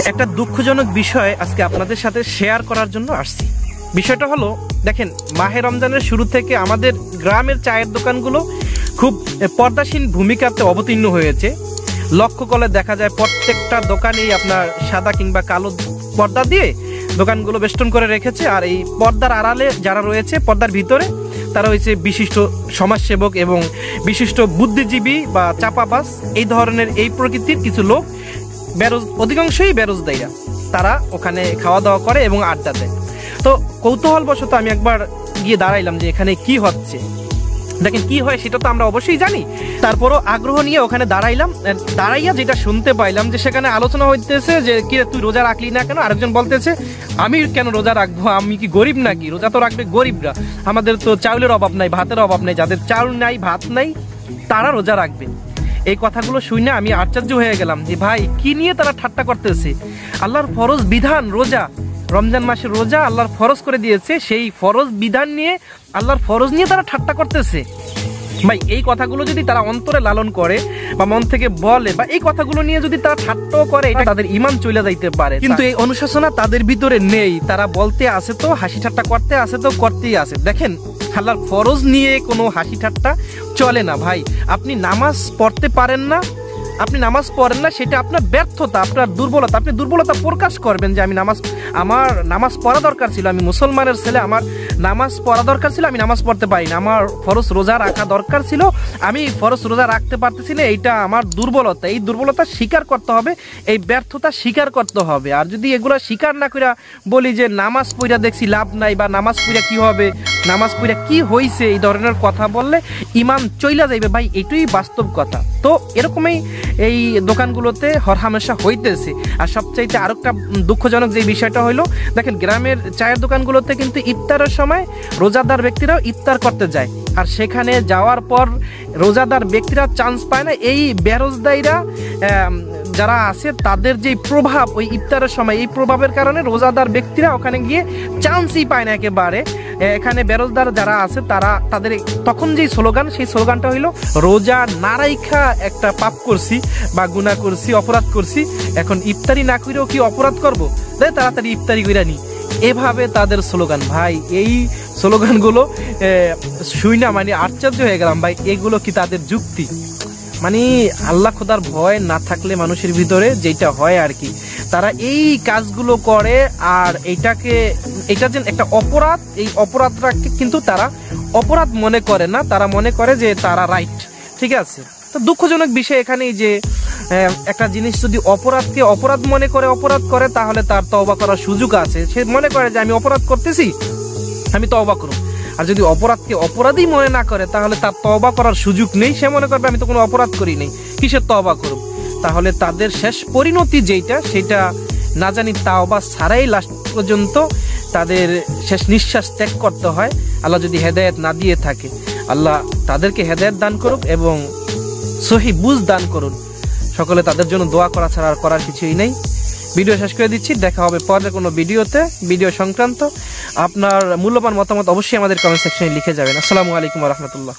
একটা দুঃখজনক বিষয় আজকে আপনাদের সাথে শেয়ার করার জন্য আসছি। বিষয়টা হলো, দেখেন, মাহে রমজানের শুরু থেকে আমাদের গ্রামের চায়ের দোকানগুলো খুব পর্দাসীন ভূমিকাতে অবতীর্ণ হয়েছে। লক্ষ্য করলে দেখা যায় প্রত্যেকটা দোকানেই আপনার সাদা কিংবা কালো পর্দা দিয়ে দোকানগুলো বেষ্টন করে রেখেছে। আর এই পর্দার আড়ালে যারা রয়েছে, পর্দার ভিতরে তারা হয়েছে বিশিষ্ট সমাজসেবক এবং বিশিষ্ট বুদ্ধিজীবী বা চাপাবাজ, এই ধরনের এই প্রকৃতির কিছু লোক। অধিকাংশই বেরোজদারিরা, তারা ওখানে খাওয়া দাওয়া করে এবং আড্ডা দেয়। তো কৌতূহলবশত আমি একবার গিয়ে দাঁড়াইলাম যে এখানে কি হচ্ছে। দেখেন, কি হয় সেটা তো আমরা অবশ্যই জানি, তারপরও আগ্রহ নিয়ে ওখানে দাঁড়াইয়া যেটা শুনতে পাইলাম যে সেখানে আলোচনা হইতেছে যে কি তুই রোজা রাখলি না কেন। আরেকজন বলতেছে আমি কেন রোজা রাখবো, আমি কি গরিব নাকি? রোজা তো রাখবে গরিবরা, আমাদের তো চাউলের অভাব নাই, ভাতের অভাব নাই, যাদের চাউল নাই ভাত নাই তারা রোজা রাখবে। এই কথাগুলো শুনে আমি আশ্চর্য হয়ে গেলাম যে ভাই, কি নিয়ে তারা ঠাট্টা করতেছে? আল্লাহর ফরজ বিধান রোজা, রমজান মাসে রোজা আল্লাহর ফরজ করে দিয়েছে, সেই ফরজ বিধান নিয়ে, আল্লাহর ফরজ নিয়ে তারা ঠাট্টা করতেছে। ভাই, এই কথাগুলো যদি তারা অন্তরে লালন করে বা মন থেকে বলে বা এই কথাগুলো নিয়ে যদি তারা ঠাট্টাও করে, এটা তাদের ঈমান চলে যাইতে পারে। কিন্তু এই অনুশাসনা তাদের ভিতরে নেই। তারা বলতে আসে তো, হাসি ঠাট্টা করতে আসে তো করতেই আসে। দেখেন, আল্লাহর ফরজ নিয়ে কোনো হাসি ঠাট্টা চলে না ভাই। আপনি নামাজ পড়তে পারেন না, আপনি নামাজ পড়েন না, সেটা আপনার ব্যর্থতা, আপনার দুর্বলতা। আপনি দুর্বলতা প্রকাশ করবেন যে আমার নামাজ পড়া দরকার ছিল, আমি মুসলমানের ছেলে, আমার নামাজ পড়া দরকার ছিল, আমি নামাজ পড়তে পারি না, আমার ফরজ রোজা রাখা দরকার ছিল, আমি ফরজ রোজা রাখতে পারতেছি না, এইটা আমার দুর্বলতা। এই দুর্বলতা স্বীকার করতে হবে, এই ব্যর্থতা স্বীকার করতে হবে। আর যদি এগুলো স্বীকার না করে বলি যে নামাজ পড়া দেখছি লাভ নাই, বা নামাজ পড়া কি হবে, নামাজ পড়া কি হয়েছে, এই ধরনের কথা বললে ঈমান চইলা যাইবে ভাই, এটাই বাস্তব কথা। তো এরকমই এই দোকানগুলোতে হরহামেশা হইতেছে। আর সবচাইতে আরেকটা দুঃখজনক যে বিষয়টা হইলো, দেখেন, গ্রামের চায়ের দোকানগুলোতে কিন্তু ইফতারের সময় রোজাদার ব্যক্তিরাও ইফতার করতে যায়, আর সেখানে যাওয়ার পর রোজাদার ব্যক্তিরা চান্স পায় না। এই বেরোজদারিরা যারা আছে তাদের যে প্রভাব ওই ইফতারের সময়, এই প্রভাবের কারণে রোজাদার ব্যক্তিরা ওখানে গিয়ে চান্সই পায় না একেবারে। এখানে বেরোজদার যারা আছে তাদের তখন যেই স্লোগান, সেই স্লোগানটা হইলো রোজা না রাইখা একটা পাপ করছি বা গুনাহ করছি, অপরাধ করছি, এখন ইফতারি না করেও কি অপরাধ করবো, তাড়াতাড়ি ইফতারি কইরা নি, এভাবে তাদের স্লোগান। ভাই, এই স্লোগানগুলো শুইনা মানে আশ্চর্য হয়ে গেলাম ভাই, এগুলো কি তাদের যুক্তি? মানে আল্লাহ খোদার ভয় না থাকলে মানুষের ভিতরে যেটা হয় আর কি, তারা এই কাজগুলো করে। আর এটা যে একটা অপরাধ, এই অপরাধটাকে কিন্তু তারা অপরাধ মনে করে না, তারা মনে করে যে তারা রাইট। ঠিক আছে, তো দুঃখজনক বিষয় এখানেই যে একটা জিনিস যদি অপরাধকে অপরাধ মনে করে অপরাধ করে, তাহলে তার তওবা করার সুযোগ আছে। সে মনে করে যে আমি অপরাধ করতেছি, আমি তওবা করব। আর যদি অপরাধকে অপরাধই মনে না করে, তাহলে তার তওবা করার সুযোগ নেই। সে মনে করবে আমি তো কোনো অপরাধ করি নাই, কিসের তওবা করব? তাহলে তাদের শেষ পরিণতি যেটা, সেটা না জানি তাওবা ছাড়াই লাস্ট পর্যন্ত তাদের শেষ নিঃশ্বাস ত্যাগ করতে হয়। আল্লাহ যদি হেদায়েত না দিয়ে থাকে, আল্লাহ তাদেরকে হেদায়েত দান করুক এবং সহি বুঝ দান করুন। সকলে তাদের জন্য দোয়া করা ছাড়া আর করার কিছুই নেই। ভিডিও শেষ করে দিচ্ছি, দেখা হবে পরে কোনো ভিডিও সংক্রান্ত। আপনার মূল্যবান মতামত অবশ্যই আমাদের কমেন্ট সেকশনে লিখে যাবেন। আসসালামু আলাইকুম ওয়া রাহমাতুল্লাহ।